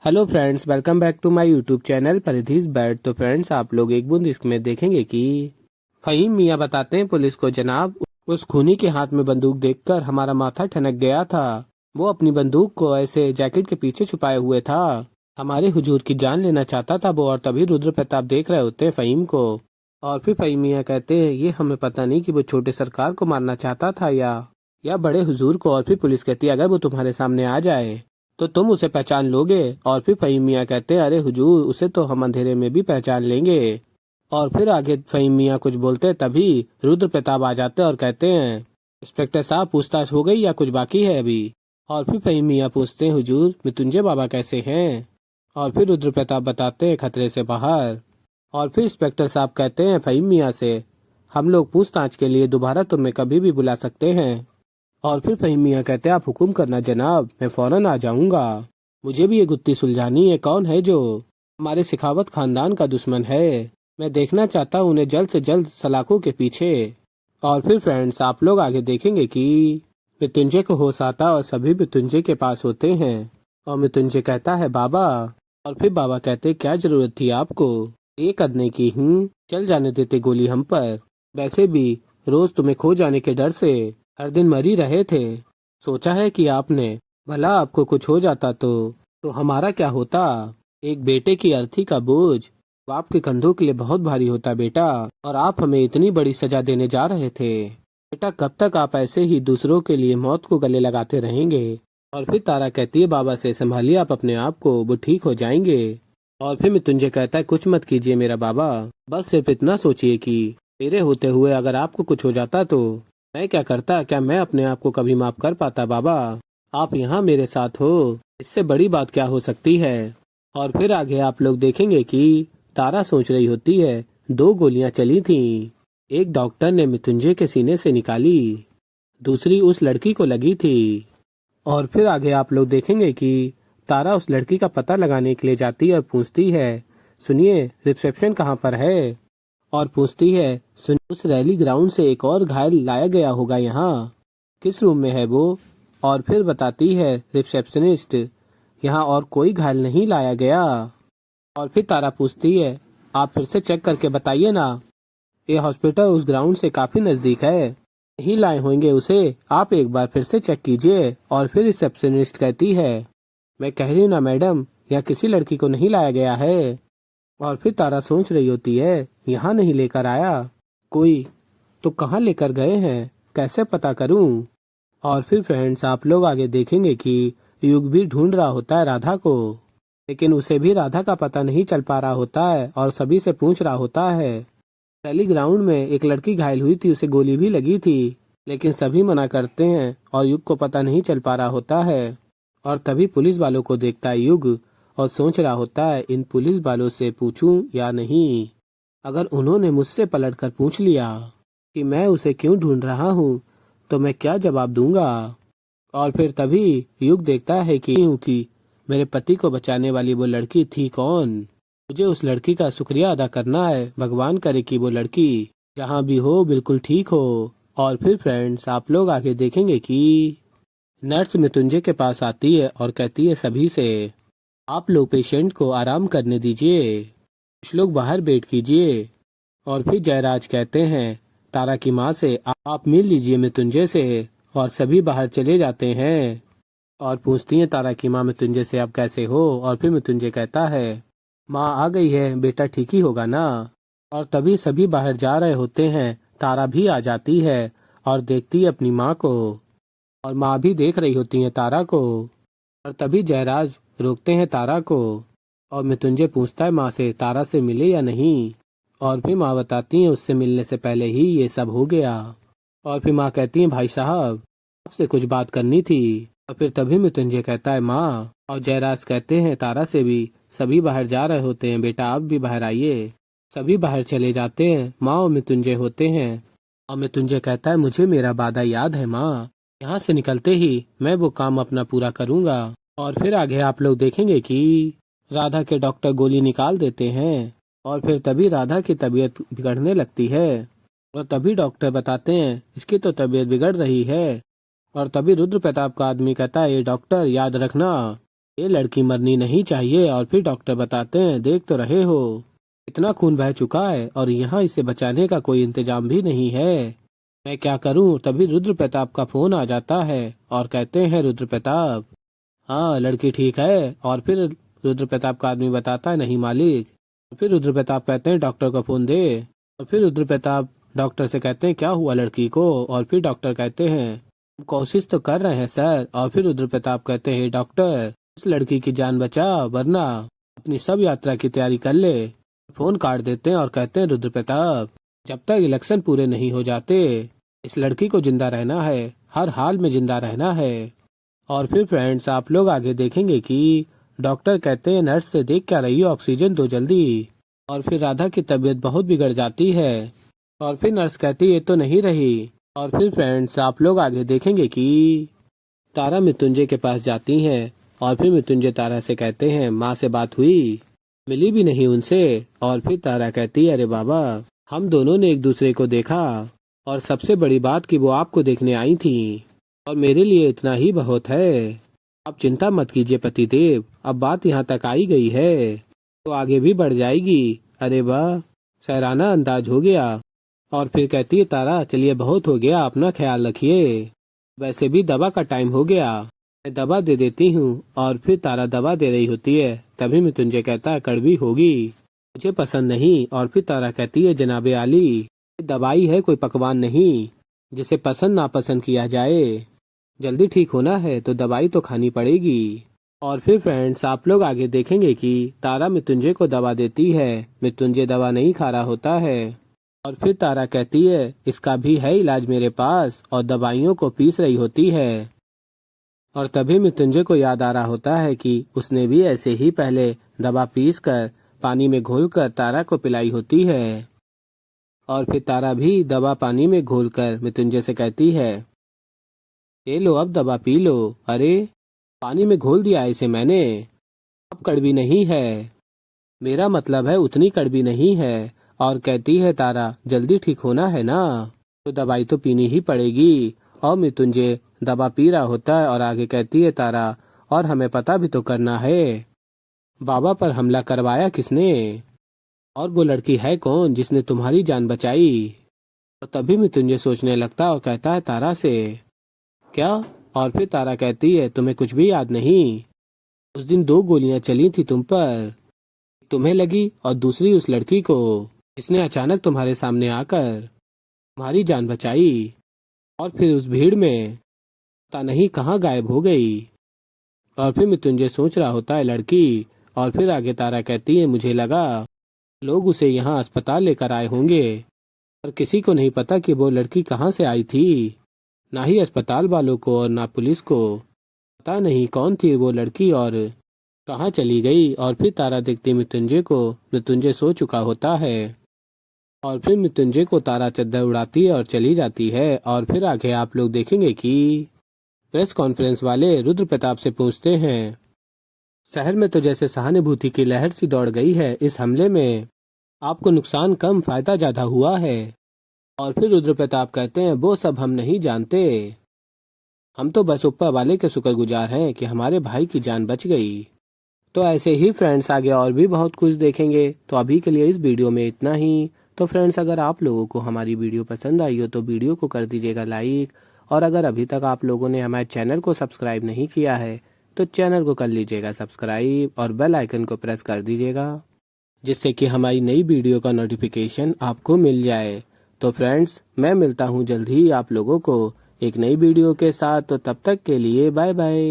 Hello friends, welcome back to my YouTube channel परिधीज बैट। तो फ्रेंड्स, आप लोग एक बूंद इसमें देखेंगे कि फहीम मियाँ बताते हैं पुलिस को, जनाब उस खूनी के हाथ में बंदूक देखकर हमारा माथा ठनक गया था। वो अपनी बंदूक को ऐसे जैकेट के पीछे छुपाए हुए था। हमारे हुजूर की जान लेना चाहता था वो। और तभी रुद्र प्रताप देख रहे होते हैं फहीम को। और फिर फहीम मियाँ कहते हैं, ये हमें पता नहीं कि वो छोटे सरकार को मारना चाहता था या बड़े हुजूर को। और फिर पुलिस कहती है, अगर वो तुम्हारे सामने आ जाए तो तुम उसे पहचान लोगे। और फिर फहीम मियाँ कहते हैं, अरे हुजूर, उसे तो हम अंधेरे में भी पहचान लेंगे। और फिर आगे फहीम मियाँ कुछ बोलते हैं, तभी रुद्र प्रताप आ जाते हैं और कहते हैं, इंस्पेक्टर साहब, पूछताछ हो गई या कुछ बाकी है अभी? और फिर फहीम मियाँ पूछते हैं, हुजूर, मृत्युंजय बाबा कैसे हैं? और फिर रुद्र प्रताप बताते हैं, खतरे से बाहर। और फिर इंस्पेक्टर साहब कहते हैं फहीम मियाँ से, हम लोग पूछताछ के लिए दोबारा तुम्हें कभी भी बुला सकते हैं। और फिर फहीम मियाँ कहते हैं, आप हुक्म करना जनाब, मैं फौरन आ जाऊंगा। मुझे भी ये गुत्थी सुलझानी है, कौन है जो हमारे सिखावत खानदान का दुश्मन है। मैं देखना चाहता हूँ उन्हें जल्द से जल्द सलाखों के पीछे। और फिर फ्रेंड्स, आप लोग आगे देखेंगे कि मृत्युंजय को होश आता और सभी मृत्युंजय के पास होते हैं। और मृत्युंजय कहता है, बाबा। और फिर बाबा कहते, क्या जरूरत थी आपको ये करने की? चल जाने देते गोली हम पर। वैसे भी रोज तुम्हें खो जाने के डर से हर दिन मरी रहे थे। सोचा है कि आपने, भला आपको कुछ हो जाता तो हमारा क्या होता? एक बेटे की अर्थी का बोझ बाप के कंधों के लिए बहुत भारी होता बेटा। और आप हमें इतनी बड़ी सजा देने जा रहे थे बेटा। कब तक आप ऐसे ही दूसरों के लिए मौत को गले लगाते रहेंगे? और फिर तारा कहती है, बाबा से संभालिए आप अपने आप को, वो ठीक हो जाएंगे। और फिर मृत्युंजय कहता है, कुछ मत कीजिए मेरा बाबा, बस सिर्फ इतना सोचिए कि मेरे होते हुए अगर आपको कुछ हो जाता तो मैं क्या करता? क्या मैं अपने आप को कभी माफ कर पाता? बाबा, आप यहाँ मेरे साथ हो, इससे बड़ी बात क्या हो सकती है? और फिर आगे आप लोग देखेंगे कि तारा सोच रही होती है, 2 गोलियां चली थीं। एक डॉक्टर ने मृत्युंजय के सीने से निकाली, दूसरी उस लड़की को लगी थी। और फिर आगे आप लोग देखेंगे कि तारा उस लड़की का पता लगाने के लिए जाती है और पूछती है, सुनिए, रिसेप्शन कहाँ पर है? और पूछती है, सुन, उस रैली ग्राउंड से एक और घायल लाया गया होगा यहाँ, किस रूम में है वो? और फिर बताती है रिसेप्शनिस्ट, यहाँ और कोई घायल नहीं लाया गया। और फिर तारा पूछती है, आप फिर से चेक करके बताइए ना, ये हॉस्पिटल उस ग्राउंड से काफी नजदीक है, नहीं लाए होंगे उसे, आप एक बार फिर से चेक कीजिए। और फिर रिसेप्शनिस्ट कहती है, मैं कह रही हूँ ना मैडम, यहाँ किसी लड़की को नहीं लाया गया है। और फिर तारा सोच रही होती है, यहाँ नहीं लेकर आया कोई, तो कहाँ लेकर गए हैं, कैसे पता करूं? और फिर फ्रेंड्स, आप लोग आगे देखेंगे कि युग भी ढूंढ रहा होता है राधा को, लेकिन उसे भी राधा का पता नहीं चल पा रहा होता है और सभी से पूछ रहा होता है। रैली ग्राउंड में एक लड़की घायल हुई थी, उसे गोली भी लगी थी, लेकिन सभी मना करते हैं और युग को पता नहीं चल पा रहा होता है। और तभी पुलिस वालों को देखता है युग और सोच रहा होता है, इन पुलिस वालों से पूछूं या नहीं? अगर उन्होंने मुझसे पलटकर पूछ लिया कि मैं उसे क्यों ढूंढ रहा हूँ, तो मैं क्या जवाब दूंगा? और फिर तभी युग देखता है कि मेरे पति को बचाने वाली वो लड़की थी कौन। मुझे उस लड़की का शुक्रिया अदा करना है। भगवान करे कि वो लड़की जहाँ भी हो बिल्कुल ठीक हो। और फिर फ्रेंड्स, आप लोग आगे देखेंगे कि नर्स मृत्युंजय के पास आती है और कहती है सभी से, आप लोग पेशेंट को आराम करने दीजिए, कुछ लोग बाहर वेट कीजिए। और फिर जयराज कहते हैं तारा की माँ से, आप मिल लीजिए मृत्युंजय से। और सभी बाहर चले जाते हैं और पूछती हैं तारा की माँ मृत्युंजय से, आप कैसे हो? और फिर मृत्युंजय कहता है, माँ आ गई है, बेटा ठीक ही होगा ना? और तभी सभी बाहर जा रहे होते हैं, तारा भी आ जाती है और देखती है अपनी माँ को, और माँ भी देख रही होती है तारा को। और तभी जयराज रोकते हैं तारा को और मृत्युंजय पूछता है माँ से, तारा से मिले या नहीं? और फिर माँ बताती है, उससे मिलने से पहले ही ये सब हो गया। और फिर माँ कहती है, भाई साहब, आपसे कुछ बात करनी थी। और फिर तभी मृत्युंजय कहता है, माँ। और जयराज कहते हैं तारा से भी, सभी बाहर जा रहे होते हैं, बेटा आप भी बाहर आइए। सभी बाहर चले जाते हैं, माँ और मृत्युंजय होते हैं। और मृत्युंजय कहता है, मुझे मेरा वादा याद है माँ, यहाँ से निकलते ही मैं वो काम अपना पूरा करूँगा। और फिर आगे आप लोग देखेंगे कि राधा के डॉक्टर गोली निकाल देते हैं और फिर तभी राधा की तबीयत बिगड़ने लगती है। और तभी डॉक्टर बताते हैं, इसकी तो तबीयत बिगड़ रही है। और तभी रुद्र प्रताप का आदमी कहता है, ये डॉक्टर याद रखना, ये लड़की मरनी नहीं चाहिए। और फिर डॉक्टर बताते हैं, देख तो रहे हो इतना खून बह चुका है और यहाँ इसे बचाने का कोई इंतजाम भी नहीं है। मैं क्या करूं? तभी रुद्र प्रताप का फोन आ जाता है और कहते हैं, रुद्र प्रताप, हाँ लड़की ठीक है। और फिर रुद्र प्रताप का आदमी बताता है, नहीं मालिक। फिर रुद्र प्रताप कहते हैं, डॉक्टर को फोन दे। और फिर रुद्र प्रताप डॉक्टर से कहते हैं, क्या हुआ लड़की को? और फिर डॉक्टर कहते हैं, कोशिश तो कर रहे हैं सर। और फिर रुद्र प्रताप कहते हैं, डॉक्टर इस लड़की की जान बचा, वरना अपनी सब यात्रा की तैयारी कर ले। फोन काट देते हैं और कहते हैं, रुद्र प्रताप, जब तक इलेक्शन पूरे नहीं हो जाते इस लड़की को जिंदा रहना है, हर हाल में जिंदा रहना है। और फिर फ्रेंड्स आप लोग आगे देखेंगे कि डॉक्टर कहते हैं, नर्स से देख क्या रही हो, ऑक्सीजन दो जल्दी। और फिर राधा की तबीयत बहुत बिगड़ जाती है। और फिर नर्स कहती है, ये तो नहीं रही। और फिर फ्रेंड्स आप लोग आगे देखेंगे कि तारा मृत्युंजय के पास जाती हैं। और फिर मृत्युंजय तारा से कहते हैं, माँ से बात हुई? मिली भी नहीं उनसे। और फिर तारा कहती है, अरे बाबा, हम दोनों ने एक दूसरे को देखा और सबसे बड़ी बात कि वो आपको देखने आई थी और मेरे लिए इतना ही बहुत है। आप चिंता मत कीजिए पतिदेव, अब बात यहाँ तक आई गई है तो आगे भी बढ़ जाएगी। अरे वाह, सराहना अंदाज हो गया। और फिर कहती है तारा, चलिए बहुत हो गया, अपना ख्याल रखिए, वैसे भी दवा का टाइम हो गया, मैं दवा दे देती हूँ। और फिर तारा दवा दे रही होती है, तभी मृत्युंजय कहता है, कड़वी होगी, मुझे पसंद नहीं। और फिर तारा कहती है, जनाबे आली, ये दवाई है, कोई पकवान नहीं जिसे पसंद नापसंद किया जाए। जल्दी ठीक होना है तो दवाई तो खानी पड़ेगी। और फिर फ्रेंड्स आप लोग आगे देखेंगे कि तारा मृत्युंजय को दवा देती है। मृत्युंजय दवा नहीं खा रहा होता है। और फिर तारा कहती है, इसका भी है इलाज मेरे पास, और दवाइयों को पीस रही होती है। और तभी मृत्युंजय को याद आ रहा होता है कि उसने भी ऐसे ही पहले दवा पीस कर पानी में घोलकर तारा को पिलाई होती है। और फिर तारा भी दवा पानी में घोलकर मृत्युंजय से कहती है, ये लो अब दवा पी लो। अरे पानी में घोल दिया इसे मैंने, अब कड़वी नहीं है, मेरा मतलब है उतनी कड़वी नहीं है। और कहती है तारा, जल्दी ठीक होना है ना, तो दवाई तो पीनी ही पड़ेगी। और मृत्युंजय दवा पी रहा होता है और आगे कहती है तारा, और हमें पता भी तो करना है बाबा पर हमला करवाया किसने, और वो लड़की है कौन जिसने तुम्हारी जान बचाई। और तभी मृत्युंजय सोचने लगता और कहता है तारा से, क्या? और फिर तारा कहती है, तुम्हें कुछ भी याद नहीं? उस दिन 2 गोलियां चली थी तुम पर, तुम्हें लगी और दूसरी उस लड़की को, जिसने अचानक तुम्हारे सामने आकर तुम्हारी जान बचाई, और फिर उस भीड़ में पता नहीं कहाँ गायब हो गई। और फिर मृत्युंजय सोच रहा होता है लड़की। और फिर आगे तारा कहती है, मुझे लगा लोग उसे यहाँ अस्पताल लेकर आए होंगे, पर किसी को नहीं पता कि वो लड़की कहाँ से आई थी, ना ही अस्पताल वालों को और ना पुलिस को। पता नहीं कौन थी वो लड़की और कहाँ चली गई। और फिर तारा देखती मृत्युंजय को, मृत्युंजय सो चुका होता है। और फिर मृत्युंजय को तारा चद्दर उड़ाती है और चली जाती है। और फिर आगे आप लोग देखेंगे कि प्रेस कॉन्फ्रेंस वाले रुद्र प्रताप से पूछते हैं, शहर में तो जैसे सहानुभूति की लहर सी दौड़ गई है, इस हमले में आपको नुकसान कम फायदा ज्यादा हुआ है। और फिर रुद्र प्रताप कहते हैं, वो सब हम नहीं जानते, हम तो बस ऊपर वाले के शुक्रगुजार हैं कि हमारे भाई की जान बच गई। तो ऐसे ही फ्रेंड्स आगे और भी बहुत कुछ देखेंगे। तो अभी के लिए इस वीडियो में इतना ही। तो फ्रेंड्स अगर आप लोगों को हमारी वीडियो पसंद आई हो तो वीडियो को कर दीजिएगा लाइक, और अगर अभी तक आप लोगों ने हमारे चैनल को सब्सक्राइब नहीं किया है तो चैनल को कर लीजिएगा सब्सक्राइब और बेल आइकन को प्रेस कर दीजिएगा, जिससे कि हमारी नई वीडियो का नोटिफिकेशन आपको मिल जाए। तो फ्रेंड्स मैं मिलता हूँ जल्द ही आप लोगों को एक नई वीडियो के साथ। तो तब तक के लिए बाय बाय।